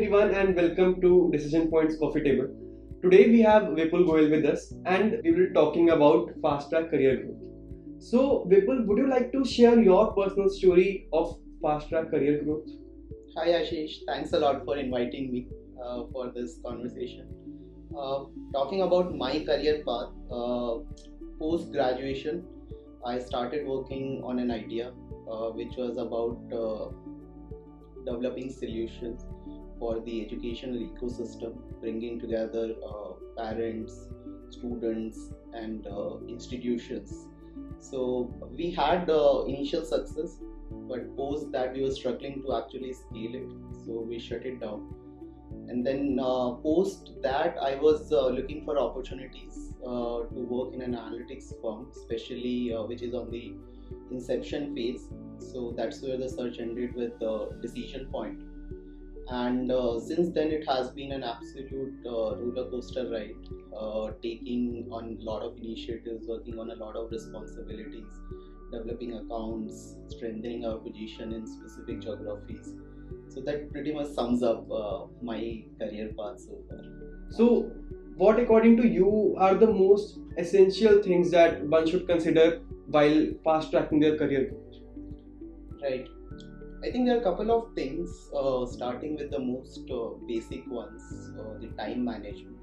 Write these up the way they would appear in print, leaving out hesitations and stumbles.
everyone and welcome to Decision Points Coffee Table. Today we have Vipul Goyal with us and we will be talking about fast track career growth. So Vipul, would you like to share your personal story of fast track career growth? Hi Ashish, thanks a lot for inviting me for this conversation. Talking about my career path, post graduation, I started working on an idea which was about developing solutions for the educational ecosystem, bringing together parents, students, and institutions. So we had initial success, but post that we were struggling to actually scale it, so we shut it down. And then post that I was looking for opportunities to work in an analytics firm, especially which is on the inception phase. So that's where the search ended with Decision Point. And since then it has been an absolute roller coaster ride, taking on a lot of initiatives, working on a lot of responsibilities, developing accounts, strengthening our position in specific geographies. So that pretty much sums up my career path so far. So what according to you are the most essential things that one should consider while fast tracking their career growth? Right. I think there are a couple of things, starting with the most basic ones, the time management.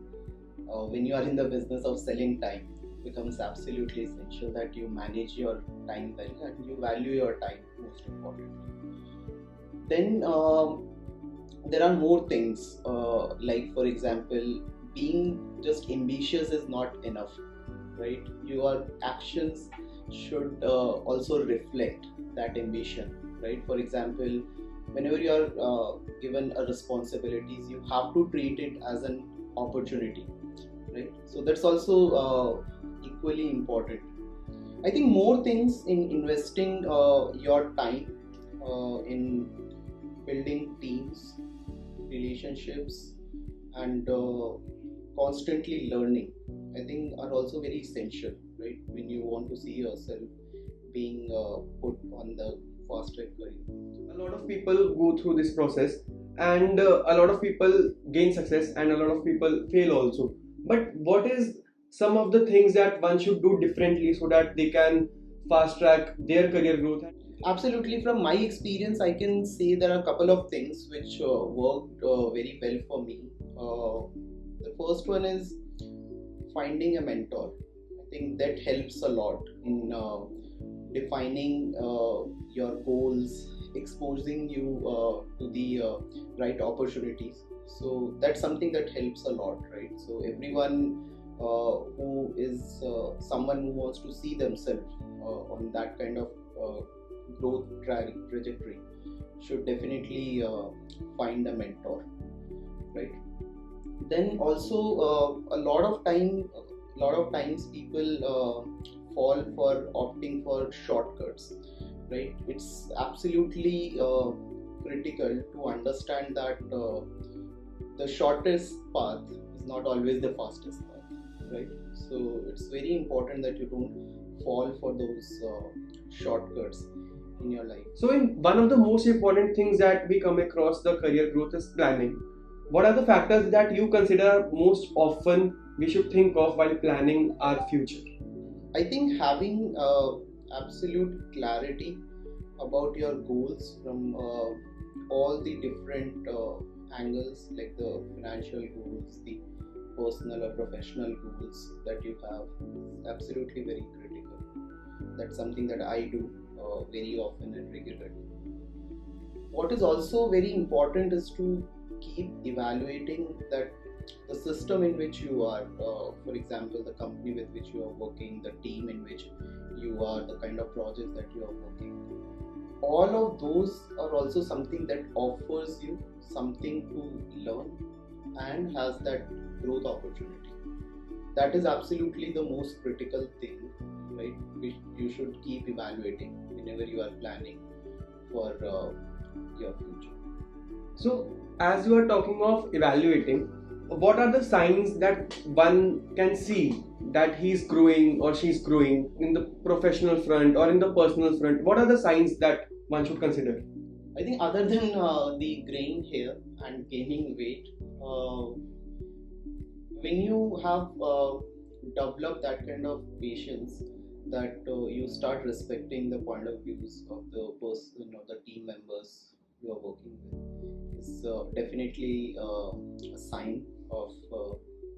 When you are in the business of selling time, it becomes absolutely essential that you manage your time well and you value your time, most importantly. Then there are more things, like for example, being just ambitious is not enough, right? Your actions should also reflect that ambition, right? For example, whenever you are given a responsibilities, you have to treat it as an opportunity, right? So that's also equally important. I think more things in investing your time in building teams, relationships, and constantly learning, I think are also very essential, right? When you want to see yourself being put on the fast track career. A lot of people go through this process and a lot of people gain success and a lot of people fail also. But what is some of the things that one should do differently so that they can fast track their career growth? Absolutely, from my experience, I can say there are a couple of things which worked very well for me. The first one is finding a mentor. I think that helps a lot in defining your goals, exposing you to the right opportunities. So that's something that helps a lot, right? So everyone who is someone who wants to see themselves on that kind of growth trajectory should definitely find a mentor, right? Then also a lot of times people fall for opting for shortcuts, right? It's absolutely critical to understand that the shortest path is not always the fastest path, right? So it's very important that you don't fall for those shortcuts in your life. So in one of the most important things that we come across the career growth is planning. What are the factors that you consider most often we should think of while planning our future? I think having absolute clarity about your goals from all the different angles, like the financial goals, the personal or professional goals that you have, is absolutely very critical. That's something that I do very often and regularly. What is also very important is to keep evaluating that the system in which you are, for example, the company with which you are working, the team in which you are, the kind of projects that you are working, all of those are also something that offers you something to learn and has that growth opportunity. That is absolutely the most critical thing, right? Which you should keep evaluating whenever you are planning for your future. So as you are talking of evaluating, what are the signs that one can see that he's growing or she's growing in the professional front or in the personal front? What are the signs that one should consider? I think other than the graying hair and gaining weight, when you have developed that kind of patience, that you start respecting the point of views of the person or the team members you are working with, is definitely a sign of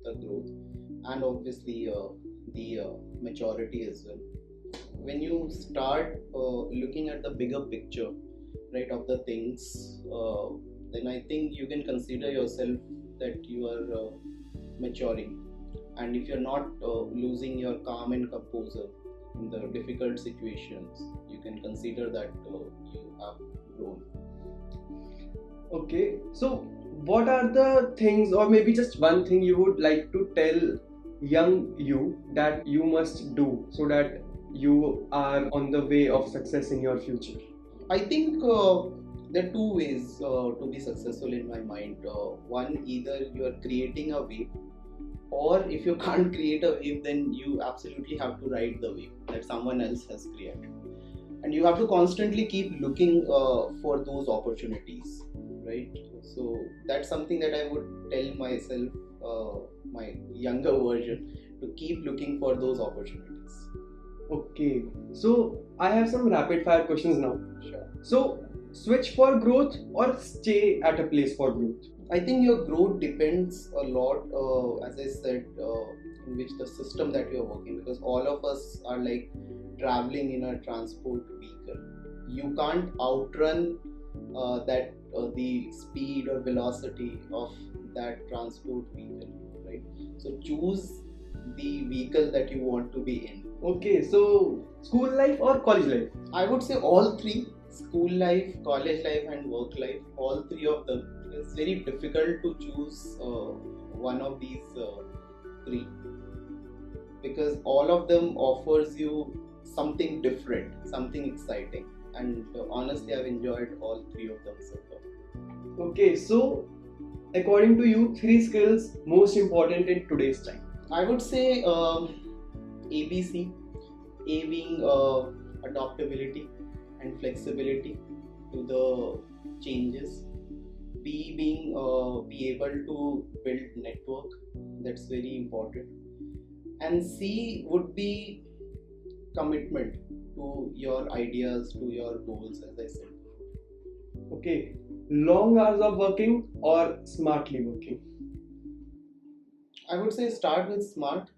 the growth, and obviously the maturity as well. When you start looking at the bigger picture, right, of the things, then I think you can consider yourself that you are maturing. And if you're not losing your calm and composure in the difficult situations, you can consider that you have grown. Okay, so what are the things, or maybe just one thing you would like to tell young you that you must do so that you are on the way of success in your future? I think there are two ways to be successful in my mind. One, either you are creating a wave, or if you can't create a wave, then you absolutely have to ride the wave that someone else has created. And you have to constantly keep looking for those opportunities, right? So that's something that I would tell myself, my younger version, to keep looking for those opportunities. Okay, so I have some rapid fire questions now. Sure. So, switch for growth or stay at a place for growth? I think your growth depends a lot, as I said, in which the system that you're working, because all of us are like traveling in a transport vehicle. You can't outrun that the speed or velocity of that transport vehicle, right? So choose the vehicle that you want to be in. Okay, so school life or college life? I would say all three: school life, college life, and work life. All three of them. It's very difficult to choose one of these three, because all of them offers you something different, something exciting, and honestly, I've enjoyed all three of them so far. Okay, so according to you, three skills most important in today's time. I would say ABC. A being adaptability and flexibility to the changes. B being be able to build network, that's very important. And C would be commitment to your ideas, to your goals, as I said. Okay, long hours of working or smartly working? I would say start with smart,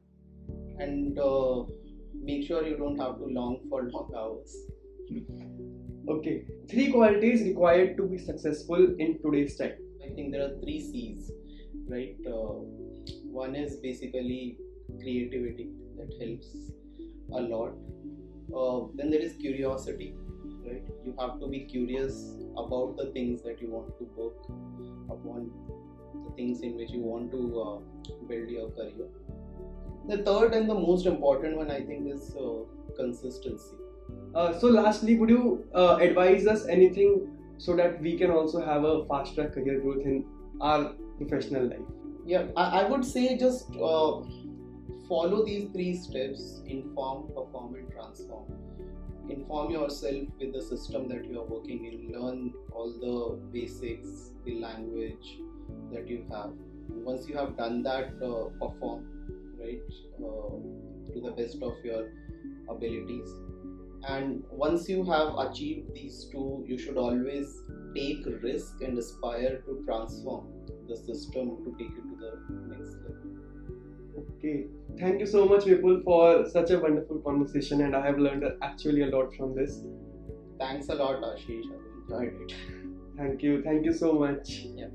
and make sure you don't have to long for long hours. Okay, three qualities required to be successful in today's time. I think there are three C's, right? One is basically creativity, that helps a lot. Then there is curiosity, right? You have to be curious about the things that you want to work upon, the things in which you want to build your career. The third and the most important one, I think, is consistency. So lastly, would you advise us anything so that we can also have a faster career growth in our professional life? Yeah, I would say just follow these three steps: inform, perform, and transform. Inform yourself with the system that you are working in, learn all the basics, the language that you have. Once you have done that, perform, right, to the best of your abilities. And once you have achieved these two, you should always take risk and aspire to transform the system to take it to the next level. Okay, thank you so much, Vipul, for such a wonderful conversation, and I have learned actually a lot from this. Thanks a lot, Ashish. I enjoyed it. Thank you so much. Yeah.